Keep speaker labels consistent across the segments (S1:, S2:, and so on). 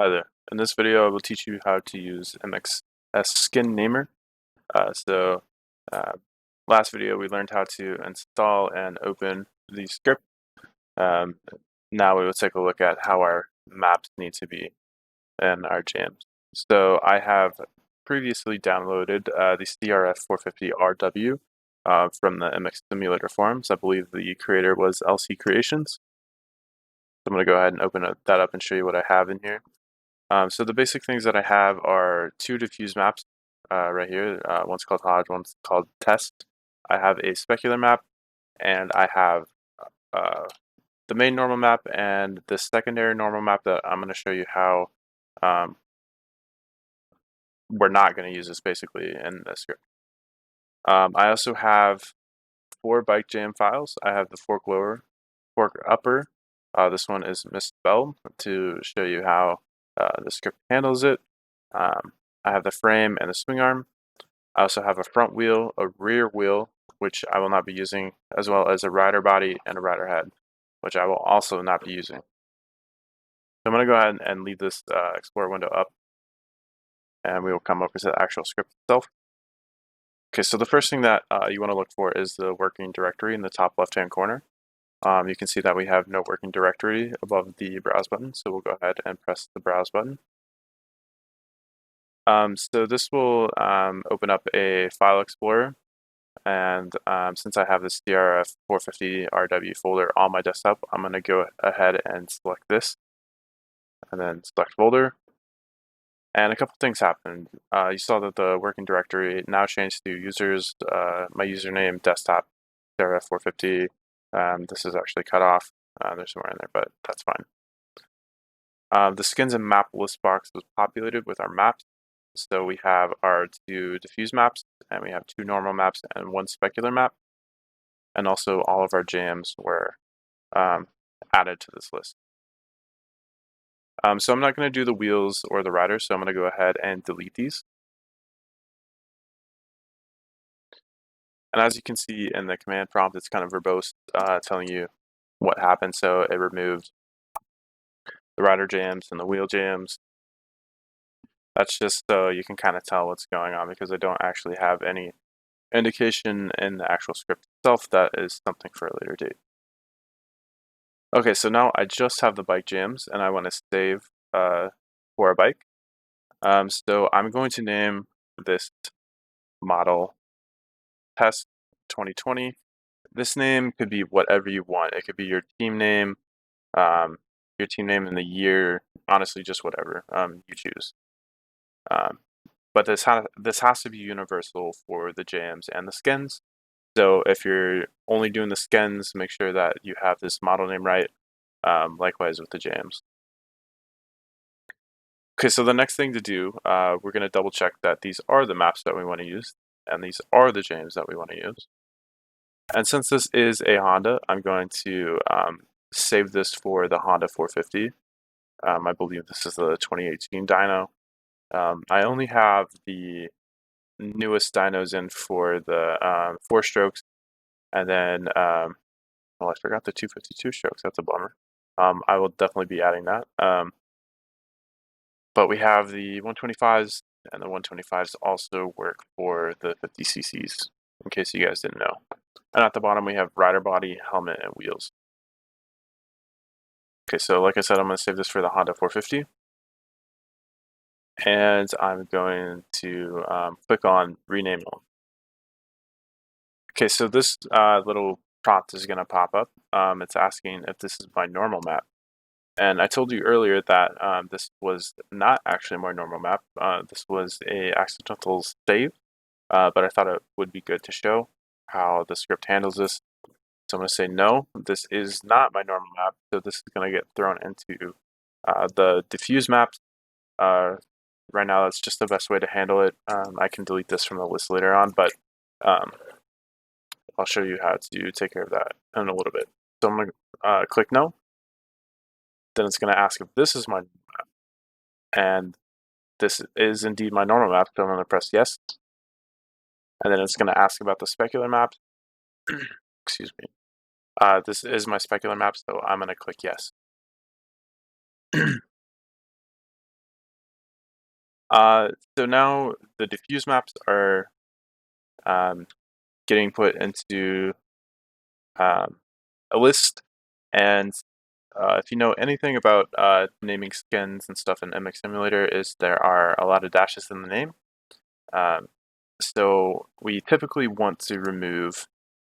S1: Hi there. In this video, I will teach you how to use MXSkinNamer. So, uh, last video we learned how to install and open the script. Um, Now we will take a look at how our maps need to be in our jams. So I have previously downloaded the CRF450RW from the MX Simulator forums. I believe the creator was LC Creations. So I'm going to go ahead and open that up and show you what I have in here. So the basic things that I have are two diffuse maps right here. One's called Hodge, one's called Test. I have a specular map, and I have uh, the main normal map and the secondary normal map that I'm going to show you how um, we're not going to use this basically in this script. I also have 4 bike jam files. I have the fork lower, fork upper. This one is misspelled to show you how the script handles it. I have the frame and the swing arm. I also have a front wheel, a rear wheel, which I will not be using, as well as a rider body and a rider head, which I will also not be using. So I'm going to go ahead and leave this Explorer window up, and we will come over to the actual script itself. Okay, so the first thing that you want to look for is the working directory in the top left-hand corner. You can see that we have no working directory above the browse button, so we'll go ahead and press the browse button. So this will open up a file explorer, and since I have this CRF450RW folder on my desktop, I'm going to go ahead and select this, and then select folder. And a couple things happened. You saw that the working directory now changed to users, my username, desktop, CRF450. This is actually cut off. There's more in there, but that's fine. The skins and map list box was populated with our maps. So we have our 2 diffuse maps, and we have 2 normal maps and 1 specular map. And also all of our jams were added to this list. So I'm not going to do the wheels or the riders, so I'm going to go ahead and delete these. And as you can see in the command prompt, it's kind of verbose, telling you what happened. So it removed the rider jams and the wheel jams. That's just so you can kind of tell what's going on, because I don't actually have any indication in the actual script itself. That is something for a later date. Okay, so now I just have the bike jams, and I want to save for a bike. So I'm going to name this model Test 2020. This name could be whatever you want. It could be your team name in the year, honestly, just whatever you choose. But this has to be universal for the jams and the skins. So if you're only doing the skins, make sure that you have this model name right. Likewise with the jams. Okay, so the next thing to do, we're going to double check that these are the maps that we want to use, and these are the jams that we want to use. And since this is a Honda, I'm going to save this for the Honda 450. I believe this is the 2018 dyno. I only have the newest dynos in for the 4 strokes, and then, well, I forgot the 252 strokes. That's a bummer. I will definitely be adding that. But we have the 125s, and the 125s also work for the 50 cc's, in case you guys didn't know. And at the bottom, we have rider body, helmet, and wheels. Okay, so like I said, I'm going to save this for the Honda 450. And I'm going to click on Rename All. Okay, so this little prompt is going to pop up. It's asking if this is my normal map. And I told you earlier that this was not actually my normal map. This was a accidental save, but I thought it would be good to show how the script handles this. So I'm going to say no, this is not my normal map. So this is going to get thrown into the diffuse maps. Right now, that's just the best way to handle it. I can delete this from the list later on, but I'll show you how to take care of that in a little bit. So I'm going to click no. Then it's going to ask if this is my map, and this is indeed my normal map, so I'm going to press yes. And then it's going to ask about the specular map. Excuse me. This is my specular map, so I'm going to click yes. So now the diffuse maps are getting put into a list, and if you know anything about naming skins and stuff in MX Simulator, is there are a lot of dashes in the name. Um, so we typically want to remove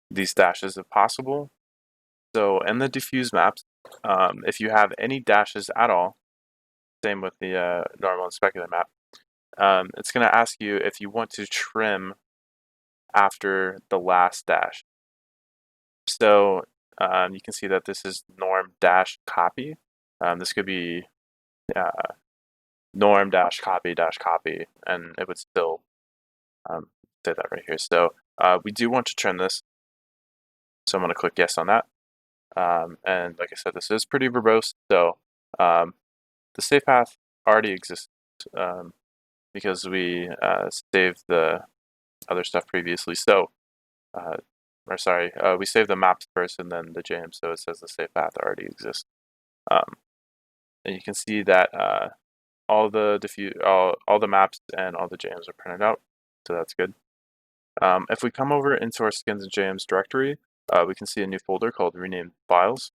S1: these dashes if possible. So in the diffuse maps, if you have any dashes at all, same with the normal and specular map, it's going to ask you if you want to trim after the last dash. So you can see that this is norm dash copy. This could be norm dash copy, and it would still say that right here. So we do want to trim this. So I'm going to click yes on that. And like I said, this is pretty verbose. So the save path already exists because we saved the other stuff previously. So, we saved the maps first and then the jam. So it says the save path already exists. And you can see that all the maps and all the jams are printed out. So that's good. If we come over into our skins and jams directory, we can see a new folder called rename files.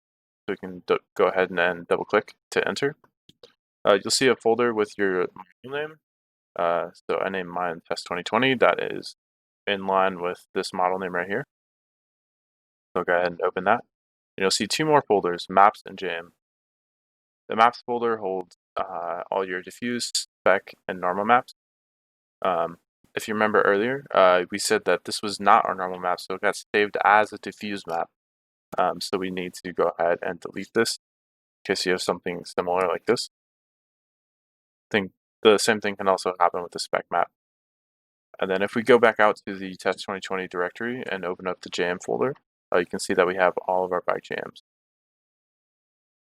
S1: So we can go ahead and double click to enter. You'll see a folder with your model name. So I named mine test 2020. That is in line with this model name right here. So go ahead and open that. And you'll see two more folders, maps and jam. The maps folder holds all your diffuse, spec, and normal maps. If you remember earlier, we said that this was not our normal map, so it got saved as a diffuse map. So we need to go ahead and delete this in case you have something similar like this. The same thing can also happen with the spec map. And then if we go back out to the test 2020 directory and open up the jam folder, you can see that we have all of our bike jams.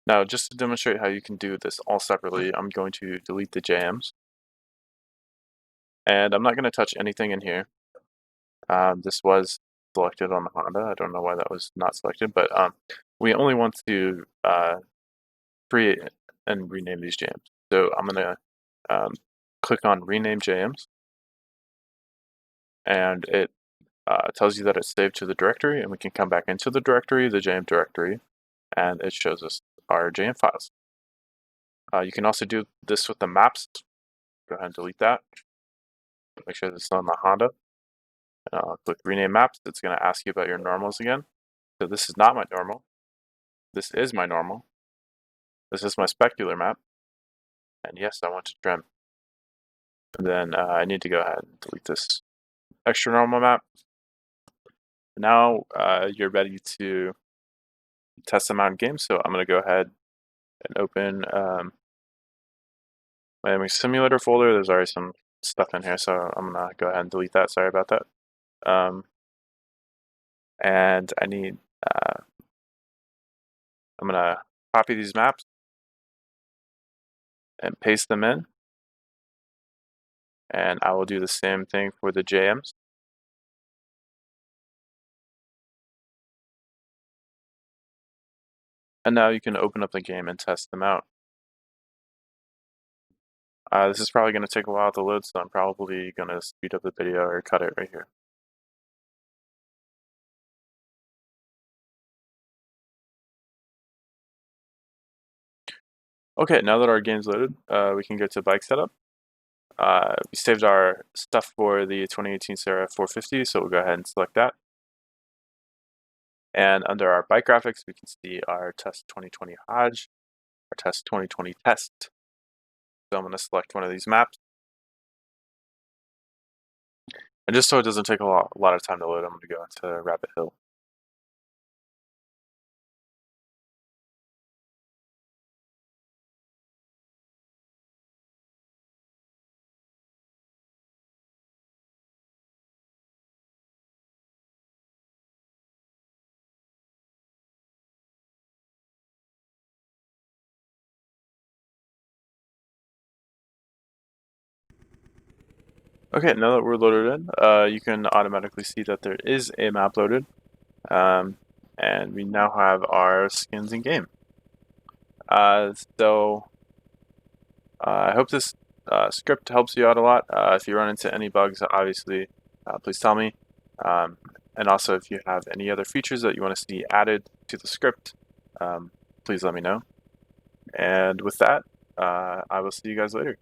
S1: Now, just to demonstrate how you can do this all separately, I'm going to delete the jams. And I'm not going to touch anything in here. This was selected on the Honda. I don't know why that was not selected, but we only want to create and rename these jams. So I'm going to click on rename jams, and it tells you that it's saved to the directory, and we can come back into the directory, the jam directory, and it shows us our jam files. You can also do this with the maps. Go ahead and delete that. Make sure it's on the Honda. Click rename maps. It's going to ask you about your normals again. So this is not my normal. This is my normal. This is my specular map. And yes, I want to trim. And then I need to go ahead and delete this extra normal map. Now you're ready to test them out in game. So I'm going to go ahead and open my MX Simulator folder. There's already some stuff in here, so I'm going to go ahead and delete that. Sorry about that. And I need, I'm going to copy these maps and paste them in. And I will do the same thing for the jams. And now you can open up the game and test them out. This is probably going to take a while to load, so I'm probably going to speed up the video or cut it right here. Okay, now that our game's loaded, we can go to bike setup. We saved our stuff for the 2018 Serra 450, so we'll go ahead and select that. And under our bike graphics, we can see our test 2020 Hodge, our test 2020 test. So I'm going to select one of these maps. And just so it doesn't take a lot of time to load, I'm going to go into Rabbit Hill. Okay, now that we're loaded in, you can automatically see that there is a map loaded. And we now have our skins in game. I hope this script helps you out a lot. If you run into any bugs, obviously, please tell me. And also, if you have any other features that you want to see added to the script, please let me know. And with that, I will see you guys later.